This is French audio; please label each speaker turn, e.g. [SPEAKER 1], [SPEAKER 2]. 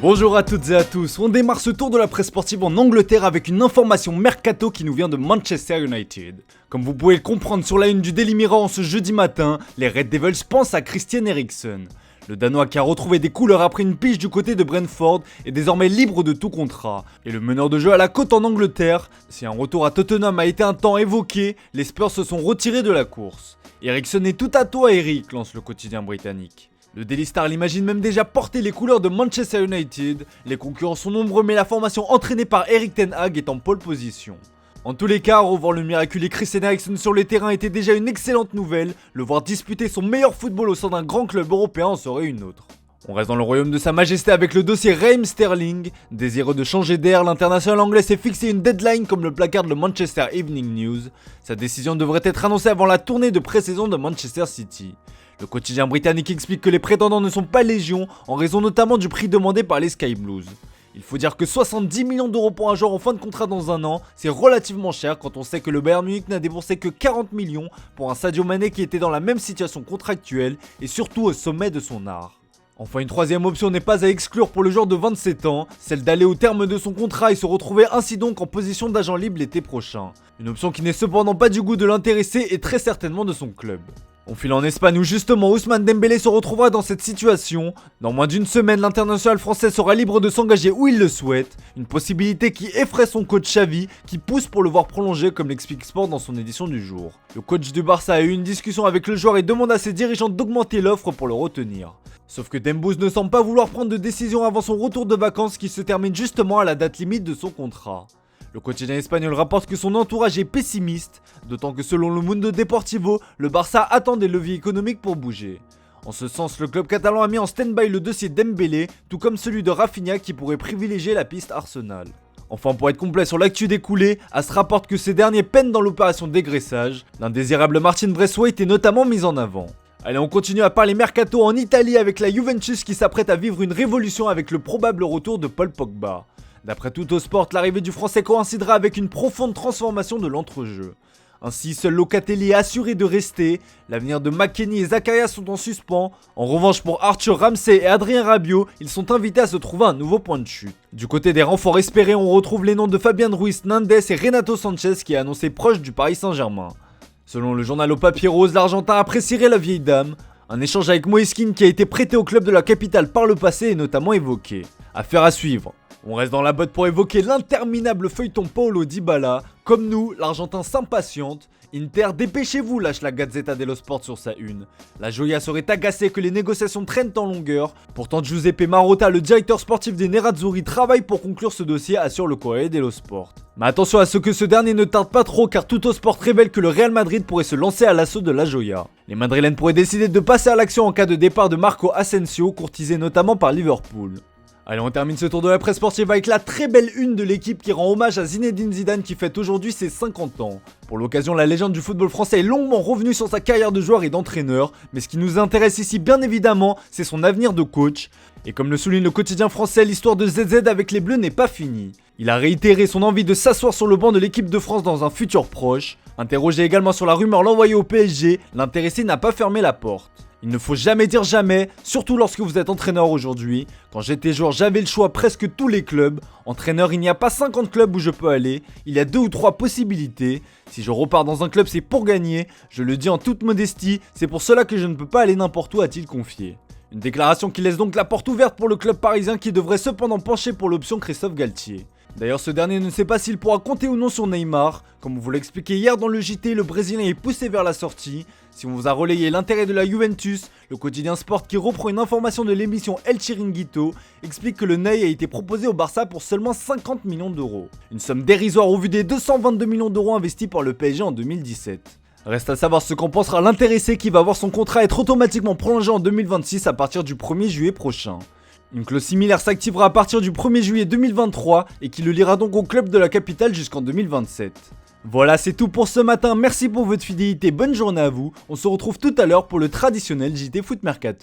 [SPEAKER 1] Bonjour à toutes et à tous, on démarre ce tour de la presse sportive en Angleterre avec une information mercato qui nous vient de Manchester United. Comme vous pouvez le comprendre sur la une du Daily Mirror en ce jeudi matin, les Red Devils pensent à Christian Eriksen. Le Danois qui a retrouvé des couleurs après une pige du côté de Brentford est désormais libre de tout contrat. Et le meneur de jeu à la côte en Angleterre, si un retour à Tottenham a été un temps évoqué, les Spurs se sont retirés de la course. Eriksen est tout à toi Eric, lance le quotidien britannique. Le Daily Star l'imagine même déjà porter les couleurs de Manchester United, les concurrents sont nombreux mais la formation entraînée par Erik ten Hag est en pole position. En tous les cas, revoir le miraculé Christian Eriksen sur les terrains était déjà une excellente nouvelle, le voir disputer son meilleur football au sein d'un grand club européen en serait une autre. On reste dans le royaume de sa majesté avec le dossier Raheem Sterling. Désireux de changer d'air, l'international anglais s'est fixé une deadline comme le placard de Manchester Evening News. Sa décision devrait être annoncée avant la tournée de pré-saison de Manchester City. Le quotidien britannique explique que les prétendants ne sont pas légion en raison notamment du prix demandé par les Sky Blues. Il faut dire que 70 millions d'euros pour un joueur en fin de contrat dans un an, c'est relativement cher quand on sait que le Bayern Munich n'a déboursé que 40 millions pour un Sadio Mané qui était dans la même situation contractuelle et surtout au sommet de son art. Enfin, une troisième option n'est pas à exclure pour le joueur de 27 ans, celle d'aller au terme de son contrat et se retrouver ainsi donc en position d'agent libre l'été prochain. Une option qui n'est cependant pas du goût de l'intéressé et très certainement de son club. On file en Espagne où justement Ousmane Dembélé se retrouvera dans cette situation. Dans moins d'une semaine, l'international français sera libre de s'engager où il le souhaite. Une possibilité qui effraie son coach Xavi, qui pousse pour le voir prolonger comme l'explique Sport dans son édition du jour. Le coach du Barça a eu une discussion avec le joueur et demande à ses dirigeants d'augmenter l'offre pour le retenir. Sauf que Dembouz ne semble pas vouloir prendre de décision avant son retour de vacances qui se termine justement à la date limite de son contrat. Le quotidien espagnol rapporte que son entourage est pessimiste, d'autant que selon le Mundo Deportivo, le Barça attend des leviers économiques pour bouger. En ce sens, le club catalan a mis en stand-by le dossier Dembélé, tout comme celui de Rafinha qui pourrait privilégier la piste Arsenal. Enfin, pour être complet sur l'actu découlée, AS rapporte que ces derniers peinent dans l'opération dégraissage. L'indésirable Martin Braithwaite est notamment mis en avant. Allez, on continue à parler mercato en Italie avec la Juventus qui s'apprête à vivre une révolution avec le probable retour de Paul Pogba. D'après Tuttosport, l'arrivée du français coïncidera avec une profonde transformation de l'entrejeu. Ainsi, seul Locatelli est assuré de rester, l'avenir de McKennie et Zakaria sont en suspens. En revanche, pour Arthur Ramsey et Adrien Rabiot, ils sont invités à se trouver un nouveau point de chute. Du côté des renforts espérés, on retrouve les noms de Fabian Ruiz, Nandes et Renato Sanchez qui est annoncé proche du Paris Saint-Germain. Selon le journal au papier rose, l'Argentin apprécierait la vieille dame. Un échange avec Moiskin qui a été prêté au club de la capitale par le passé est notamment évoqué. Affaire à suivre. On reste dans la botte pour évoquer l'interminable feuilleton Paulo Dybala. Comme nous, l'Argentin s'impatiente. Inter, dépêchez-vous, lâche la Gazzetta dello Sport sur sa une. La Joya serait agacée que les négociations traînent en longueur. Pourtant, Giuseppe Marotta, le directeur sportif des Nerazzurri, travaille pour conclure ce dossier, assure le Corriere dello Sport. Mais attention à ce que ce dernier ne tarde pas trop car Tuttosport révèle que le Real Madrid pourrait se lancer à l'assaut de la Joya. Les Madrilènes pourraient décider de passer à l'action en cas de départ de Marco Asensio, courtisé notamment par Liverpool. Allez, on termine ce tour de la presse sportive avec la très belle une de l'équipe qui rend hommage à Zinedine Zidane qui fête aujourd'hui ses 50 ans. Pour l'occasion, la légende du football français est longuement revenue sur sa carrière de joueur et d'entraîneur, mais ce qui nous intéresse ici bien évidemment, c'est son avenir de coach. Et comme le souligne le quotidien français, l'histoire de ZZ avec les Bleus n'est pas finie. Il a réitéré son envie de s'asseoir sur le banc de l'équipe de France dans un futur proche. Interrogé également sur la rumeur l'envoyer au PSG, l'intéressé n'a pas fermé la porte. Il ne faut jamais dire jamais, surtout lorsque vous êtes entraîneur aujourd'hui. Quand j'étais joueur, j'avais le choix presque tous les clubs. Entraîneur, il n'y a pas 50 clubs où je peux aller. Il y a 2 ou 3 possibilités. Si je repars dans un club, c'est pour gagner. Je le dis en toute modestie, c'est pour cela que je ne peux pas aller n'importe où, a-t-il confié. Une déclaration qui laisse donc la porte ouverte pour le club parisien qui devrait cependant pencher pour l'option Christophe Galtier. D'ailleurs, ce dernier ne sait pas s'il pourra compter ou non sur Neymar. Comme on vous l'a expliqué hier dans le JT, le Brésilien est poussé vers la sortie. Si on vous a relayé l'intérêt de la Juventus, le quotidien Sport qui reprend une information de l'émission El Chiringuito explique que le Ney a été proposé au Barça pour seulement 50 millions d'euros. Une somme dérisoire au vu des 222 millions d'euros investis par le PSG en 2017. Reste à savoir ce qu'en pensera l'intéressé qui va voir son contrat être automatiquement prolongé en 2026 à partir du 1er juillet prochain. Une clause similaire s'activera à partir du 1er juillet 2023 et qui le liera donc au club de la capitale jusqu'en 2027. Voilà, c'est tout pour ce matin, merci pour votre fidélité, bonne journée à vous, on se retrouve tout à l'heure pour le traditionnel JT Foot Mercato.